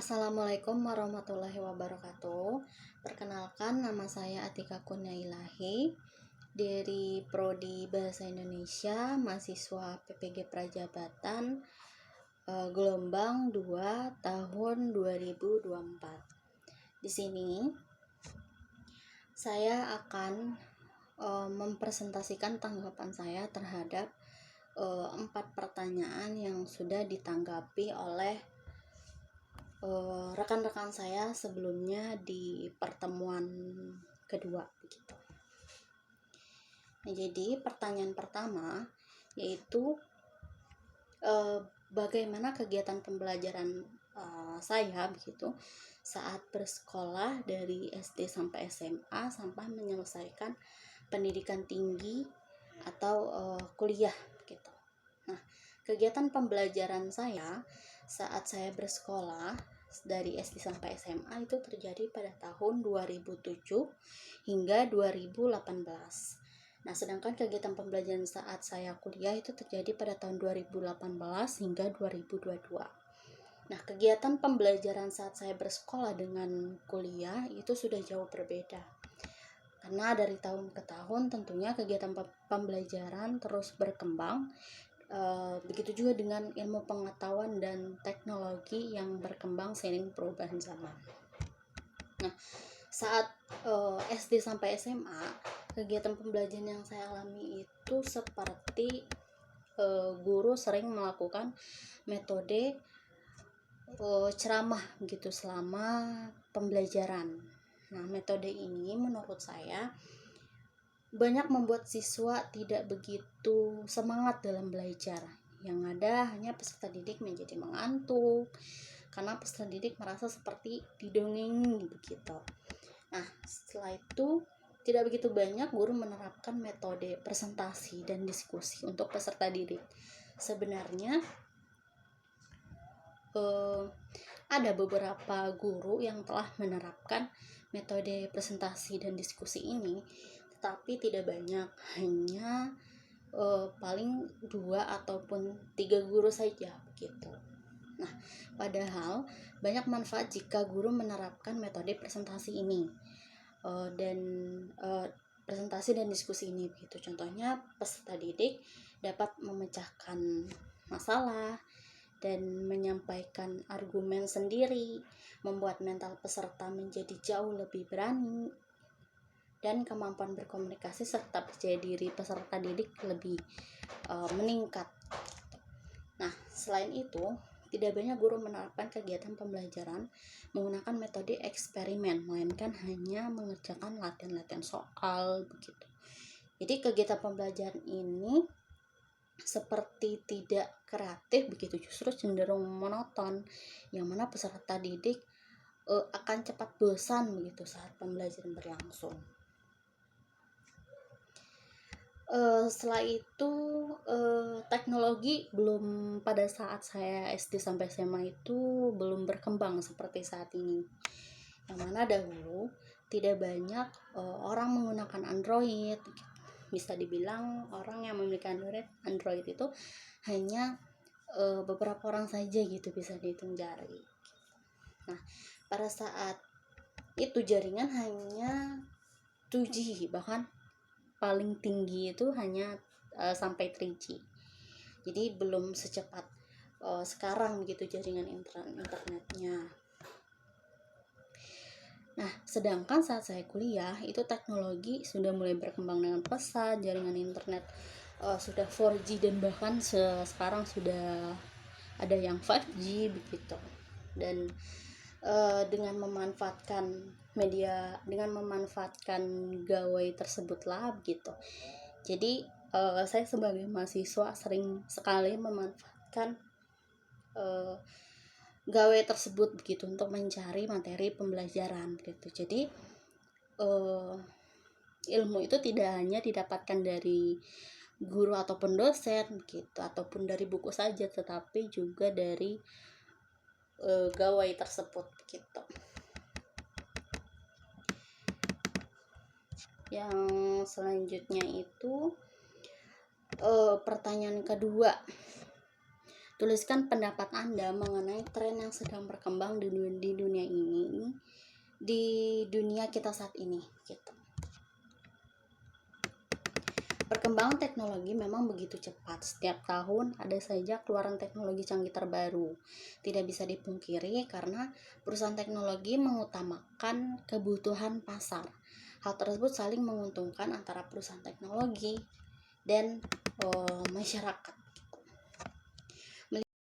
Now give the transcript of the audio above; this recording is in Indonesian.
Assalamualaikum warahmatullahi wabarakatuh. Perkenalkan, nama saya Atika Kurniailahi dari Prodi Bahasa Indonesia, mahasiswa PPG Prajabatan, gelombang 2 tahun 2024. Di sini saya akan mempresentasikan tanggapan saya terhadap 4 pertanyaan yang sudah ditanggapi oleh rekan-rekan saya sebelumnya di pertemuan kedua begitu. Nah, jadi pertanyaan pertama yaitu bagaimana kegiatan pembelajaran saya begitu saat bersekolah dari SD sampai SMA sampai menyelesaikan pendidikan tinggi atau kuliah gitu. Nah, kegiatan pembelajaran saya saat saya bersekolah dari SD sampai SMA itu terjadi pada tahun 2007 hingga 2018. Nah, sedangkan kegiatan pembelajaran saat saya kuliah itu terjadi pada tahun 2018 hingga 2022. Nah, kegiatan pembelajaran saat saya bersekolah dengan kuliah itu sudah jauh berbeda. Karena dari tahun ke tahun tentunya kegiatan pembelajaran terus berkembang. Begitu juga dengan ilmu pengetahuan dan teknologi yang berkembang seiring perubahan zaman. Nah, saat SD sampai SMA, kegiatan pembelajaran yang saya alami itu seperti guru sering melakukan metode ceramah gitu selama pembelajaran. Nah, metode ini menurut saya banyak membuat siswa tidak begitu semangat dalam belajar. Yang ada hanya peserta didik menjadi mengantuk karena peserta didik merasa seperti didongeng begitu. Nah, setelah itu tidak begitu banyak guru menerapkan metode presentasi dan diskusi untuk peserta didik. Sebenarnya ada beberapa guru yang telah menerapkan metode presentasi dan diskusi ini, tetapi tidak banyak, hanya paling 2 ataupun 3 guru saja begitu. Nah, padahal banyak manfaat jika guru menerapkan metode presentasi ini dan presentasi dan diskusi ini begitu. Contohnya, peserta didik dapat memecahkan masalah dan menyampaikan argumen sendiri, membuat mental peserta menjadi jauh lebih berani, dan kemampuan berkomunikasi serta percaya diri peserta didik lebih meningkat. Nah, selain itu, tidak banyak guru menerapkan kegiatan pembelajaran menggunakan metode eksperimen, melainkan hanya mengerjakan latihan-latihan soal begitu. Jadi kegiatan pembelajaran ini seperti tidak kreatif begitu, justru cenderung monoton, yang mana peserta didik akan cepat bosan begitu saat pembelajaran berlangsung. Setelah itu teknologi belum, pada saat saya SD sampai SMA itu belum berkembang seperti saat ini, yang mana dahulu tidak banyak orang menggunakan Android. Bisa dibilang orang yang memiliki Android itu hanya beberapa orang saja gitu, bisa dihitung jari. Nah, pada saat itu jaringan hanya 2G, bahkan paling tinggi itu hanya sampai 3G. Jadi belum secepat sekarang begitu jaringan internetnya. Nah, sedangkan saat saya kuliah itu teknologi sudah mulai berkembang dengan pesat, jaringan internet sudah 4G dan bahkan sekarang sudah ada yang 5G begitu. Dan dengan memanfaatkan media, dengan memanfaatkan gawai tersebutlah begitu. Jadi saya sebagai mahasiswa sering sekali memanfaatkan gawai tersebut begitu untuk mencari materi pembelajaran gitu. Jadi ilmu itu tidak hanya didapatkan dari guru ataupun dosen gitu, ataupun dari buku saja, tetapi juga dari gawai tersebut gitu. Yang selanjutnya itu pertanyaan kedua, Tuliskan pendapat Anda mengenai tren yang sedang berkembang di dunia ini, di dunia kita saat ini gitu. Perkembangan teknologi memang begitu cepat. Setiap tahun ada saja keluaran teknologi canggih terbaru. Tidak bisa dipungkiri karena perusahaan teknologi mengutamakan kebutuhan pasar. Hal tersebut saling menguntungkan antara perusahaan teknologi dan masyarakat.